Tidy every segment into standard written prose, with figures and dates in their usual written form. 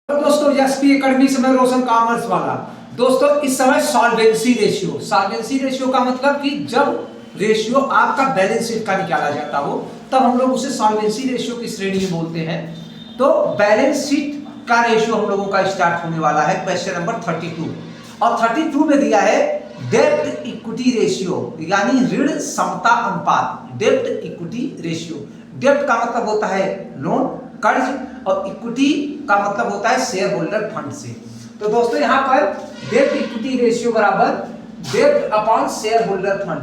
दोस्तों SP academy से मैं रोशन कॉमर्स वाला। दोस्तों इस समय सॉल्वेंसी रेशियो का मतलब कि जब रेशियो आपका बैलेंस शीट का निकाला जाता हो तब हम लोग उसे सॉल्वेंसी रेशियो की श्रेणी में बोलते हैं। तो बैलेंस शीट का रेशियो हम लोगों का स्टार्ट होने वाला है क्वेश्चन नंबर 32 और 32 में दिया है डेब्ट इक्विटी रेशियो यानी ऋण समता अनुपात। डेब्ट इक्विटी रेशियो, डेब्ट का मतलब होता है लोन कर्ज और इक्विटी का मतलब होता है शेयर होल्डर फंड से। तो दोस्तों यहाँ पर डेब्ट इक्विटी रेशियो बराबर डेब्ट अपॉन शेयर होल्डर फंड।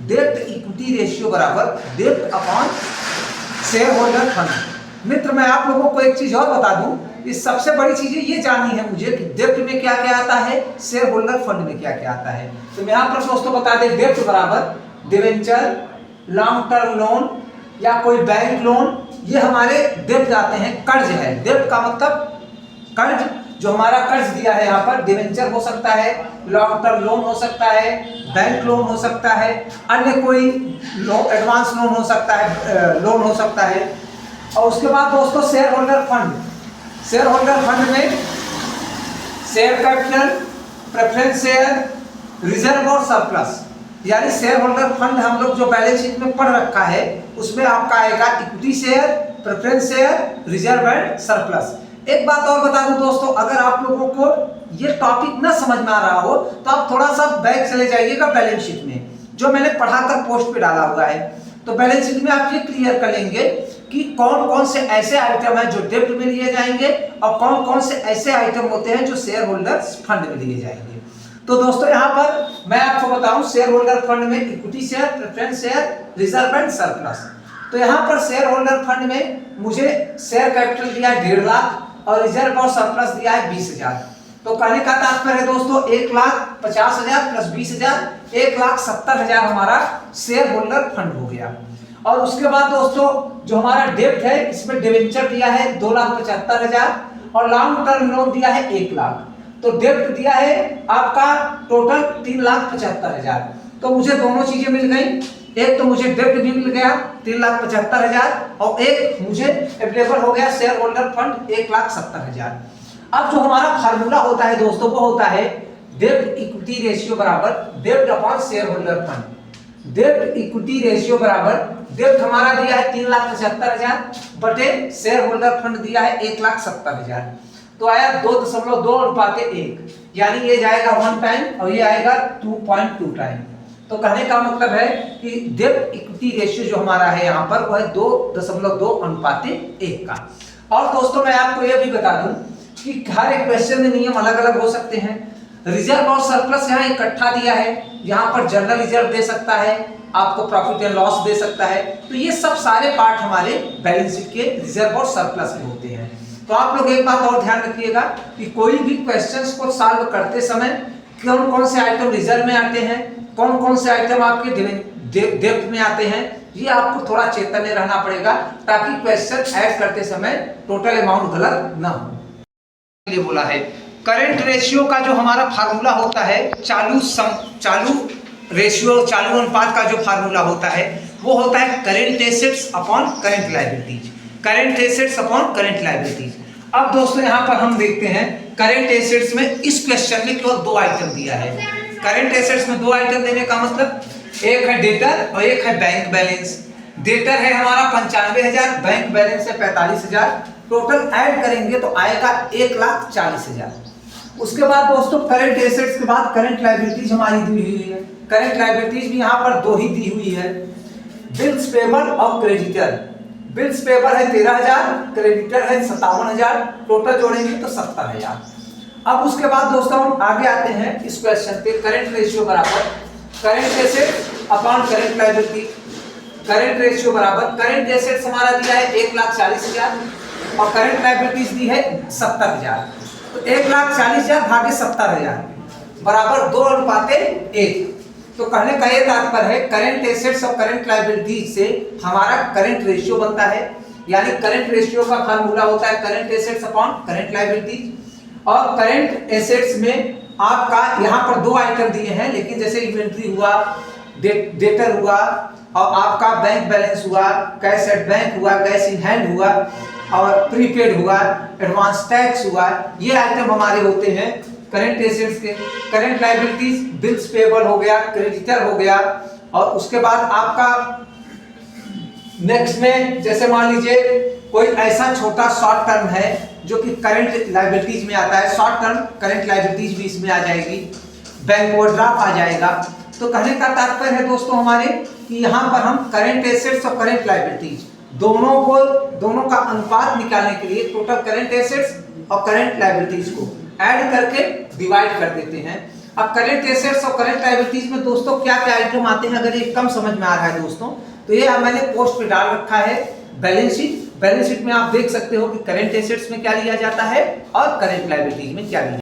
डेब्ट इक्विटी रेशियो बराबर डेब्ट अपॉन शेयर होल्डर फंड। मित्र मैं आप लोगों को एक चीज और बता दूं, इस सबसे बड़ी चीजें ये जाननी है मुझे कि डेब्ट में क्या क्या आता है, शेयर होल्डर फंड में क्या क्या आता है। तो मैं यहाँ पर दोस्तों बता दें डेब्ट बराबर डिवेंचर, लॉन्ग टर्म लोन या कोई बैंक लोन, ये हमारे डेब्ट आते हैं। कर्ज है, डेब्ट का मतलब कर्ज, जो हमारा कर्ज दिया है यहाँ पर डिवेंचर हो सकता है, लॉन्ग टर्म लोन हो सकता है, बैंक लोन हो सकता है, अन्य कोई एडवांस लोन हो सकता है, लोन हो सकता है। और उसके बाद दोस्तों share holder fund. Share holder fund में share capital, preference share, reserve और सरप्लस, यानी शेयर होल्डर फंड हम लोग जो बैलेंस शीट में पढ़ रखा है उसमें आपका आएगा equity share, preference share, reserve and surplus. एक बात और बता दूं दोस्तों, अगर आप लोगों को ये टॉपिक ना समझ में आ रहा हो तो आप थोड़ा सा बैक चले जाइएगा बैलेंस शीट में, जो मैंने पढ़ाकर पोस्ट पे डाला हुआ है। तो बैलेंस शीट में आप ये क्लियर कर लेंगे कि कौन कौन से ऐसे आइटम हैं जो डेब्ट में लिए जाएंगे और कौन कौन से ऐसे आइटम होते हैं जो शेयर होल्डर फंड में लिए जाएंगे। तो दोस्तों यहाँ पर मैं आपको बताऊं शेयर होल्डर फंड में equity share, preference share, reserve and surplus. तो यहाँ पर शेयर होल्डर फंड में मुझे शेयर कैपिटल दिया है 1.5 लाख और रिजर्व और सरप्लस दिया है 20,000। तो कहने का तात्पर्य है दोस्तों 1,50,000 प्लस 20,000 1,70,000 हमारा शेयर होल्डर फंड हो गया। और उसके बाद दोस्तों जो हमारा डेब्ट है इसमें डिवेंचर दिया है 2,75,000 और लॉन्ग टर्म लोन दिया है 1 लाख। तो डेब्ट दिया है आपका टोटल 3,75,000। तो मुझे दोनों चीजें मिल गई, एक तो मुझे डेब्ट भी मिल गया 3,75,000 और एक मुझे अवेलेबल हो गया शेयर होल्डर फंड 1,70,000। अब जो हमारा फार्मूला होता है दोस्तों वो होता है डेब्ट इक्विटी रेशियो बराबर डेब्ट अपॉन शेयर होल्डर फंड। डेब्ट इक्विटी रेशियो बराबर डेब्ट हमारा दिया है 3,75,000 बटे शेयर होल्डर फंड दिया है 1,70,000। तो आया 2.2:1, यानी ये जाएगा 1 टाइम और ये आएगा 2.2 टाइम। तो कहने का मतलब है कि डेब्ट इक्विटी रेशियो जो हमारा है यहाँ पर वो है 2.2:1 का। और दोस्तों मैं आपको ये भी बता दूं कि हर एक क्वेश्चन में नियम अलग अलग हो सकते हैं। रिजर्व और सरप्लस यहाँ इकट्ठा दिया है, यहाँ पर जनरल रिजर्व दे सकता है, आपको प्रॉफिट एंड लॉस दे सकता है। तो ये सब सारे पार्ट हमारे बैलेंस शीट के रिजर्व और सरप्लस में होते हैं। तो आप लोग एक बात और ध्यान रखिएगा कि कोई भी क्वेश्चंस को सॉल्व करते समय कौन कौन से आइटम रिजर्व में आते हैं, कौन कौन से आइटम आपके डेब्ट में आते हैं, ये आपको थोड़ा चेतन्य रहना पड़ेगा ताकि क्वेश्चन ऐड करते समय टोटल अमाउंट गलत ना हो। ये बोला है करंट रेशियो का जो हमारा फार्मूला होता है, चालू रेशियो, चालू अनुपात का जो फार्मूला होता है वो होता है current assets upon current liabilities. Current assets upon current liabilities. अब दोस्तों यहाँ पर हम देखते हैं करंट एसेट्स में इस क्वेश्चन में केवल 2 आइटम दिया है। करंट एसेट्स में 2 आइटम देने का मतलब एक है डेटर और एक है बैंक बैलेंस। डेटर है हमारा 95,000, बैंक बैलेंस है 45,000। टोटल ऐड करेंगे तो आएगा 1,40,000। उसके बाद दोस्तों करंट एसेट्स के बाद करंट लायबिलिटीज हमारी दी हुई है। करंट लायबिलिटीज भी यहाँ पर 2 ही दी हुई है, बिल्स पेबल और क्रेडिटर। बिल्स पेबल है 13,000, क्रेडिटर है 57,000, टोटल जोड़ेंगे तो 70,000। अब उसके बाद दोस्तों हम आगे आते हैं इस क्वेश्चन पे। करंट रेशियो बराबर current assets upon current liability. Current ratio बराबर करंट एसेट्स हमारा दिया है 1,40,000 और करंट लायबिलिटीज दी है 70,000। तो 1,40,000 भागे 70,000 बराबर 2:1। तो कहने का ये तात्पर्य है करंट एसेट्स और करंट लायबिलिटीज से हमारा करंट रेशियो बनता है, यानी करंट रेशियो का फार्मूला होता है current assets upon current liabilities. और करंट एसेट्स में आपका यहाँ पर 2 आइटम दिए हैं, लेकिन जैसे इन्वेंट्री हुआ, डेटर हुआ और आपका बैंक बैलेंस हुआ, कैश एट बैंक हुआ, कैश इन हैंड हुआ, और प्रीपेड हुआ, एडवांस टैक्स हुआ, ये आइटम हमारे होते हैं करंट एसेट्स के। करंट लायबिलिटीज बिल्स पेबल हो गया, क्रेडिटर हो गया, और उसके बाद आपका नेक्स्ट में जैसे मान लीजिए कोई ऐसा छोटा शॉर्ट टर्म है जो कि करंट लायबिलिटीज में आता है, शॉर्ट टर्म करंट लायबिलिटीज भी इसमें आ जाएगी, बैंक ओवरड्राफ्ट आ जाएगा। तो कहने का तात्पर्य है दोस्तों हमारे कि यहाँ पर हम करंट एसेट्स और करंट लायबिलिटीज दोनों का अनुपात निकालने के लिए टोटल करंट एसेट्स और करंट लायबिलिटीज को ऐड करके डिवाइड कर देते हैं। अब करंट एसेट्स और करंट लायबिलिटीज में दोस्तों क्या क्या आइटम आते हैं, अगर ये कम समझ में आ रहा है दोस्तों तो ये मैंने पोस्ट पे डाल रखा है बैलेंस शीट। बैलेंस शीट में आप देख सकते हो कि करंट एसेट्स में क्या लिया जाता है और करंट लायबिलिटीज में क्या लिया